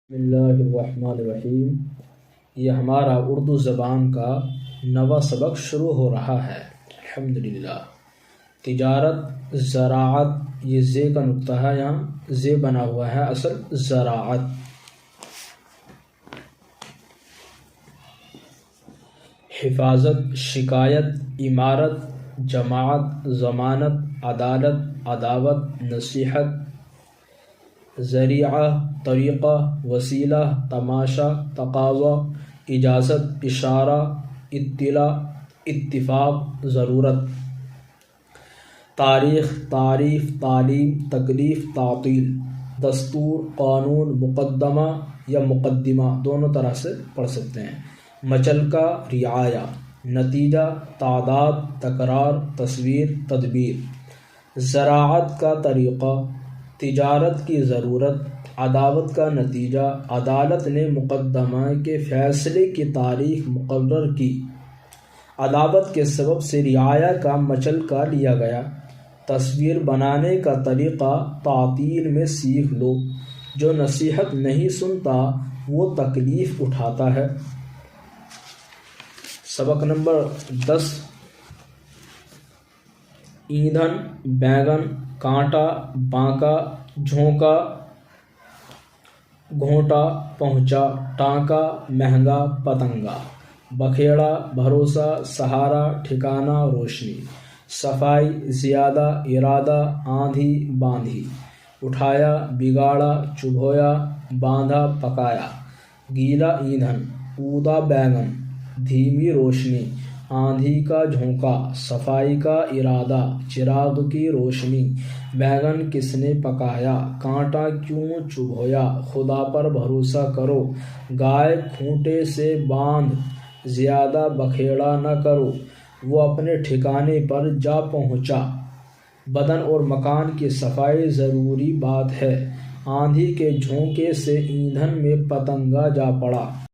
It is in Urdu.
بسم اللہ الرحمن الرحیم۔ یہ ہمارا اردو زبان کا نواں سبق شروع ہو رہا ہے الحمدللہ۔ تجارت، زراعت، یہ زے کا نقطہ ہے، یہاں زے بنا ہوا ہے، اصل زراعت۔ حفاظت، شکایت، عمارت، جماعت، ضمانت، عدالت، عداوت، نصیحت، ذریعہ، طریقہ، وسیلہ، تماشا، تقاضا، اجازت، اشارہ، اطلاع، اتفاق، ضرورت۔ تاریخ، تعریف، تعلیم، تکلیف، تعطیل۔ دستور، قانون، مقدمہ یا مقدمہ، دونوں طرح سے پڑھ سکتے ہیں۔ مچلکہ، رعایا۔ نتیجہ، تعداد، تکرار، تصویر، تدبیر۔ زراعت کا طریقہ، تجارت کی ضرورت، عداوت کا نتیجہ، عدالت نے مقدمہ کے فیصلے کی تاریخ مقرر کی، عداوت کے سبب سے رعایا کا مچلکہ لیا گیا۔ تصویر بنانے کا طریقہ، تعطیل میں سیکھ لو، جو نصیحت نہیں سنتا وہ تکلیف اٹھاتا ہے۔ سبق نمبر 10۔ ایندھن، بیگن، کانٹا، بانکا، جھونکا، گھونٹا، پہنچا، ٹانکا، مہنگا، پتنگا۔ بکھیڑا، بھروسہ، سہارا، ٹھکانہ، روشنی۔ صفائی، زیادہ، ارادہ، آندھی، باندھی۔ اٹھایا، بگاڑا، چبھویا، باندھا، پکایا۔ گیلا ایندھن، اودا بیگن، دھیمی روشنی، آندھی کا جھونکا، صفائی کا ارادہ، چراغ کی روشنی۔ بیگن کس نے پکایا، کانٹا کیوں چبھویا، خدا پر بھروسہ کرو، گائے کھونٹے سے باندھ، زیادہ بکھیڑا نہ کرو، وہ اپنے ٹھکانے پر جا پہنچا۔ بدن اور مکان کی صفائی ضروری بات ہے، آندھی کے جھونکے سے ایندھن میں پتنگا جا پڑا۔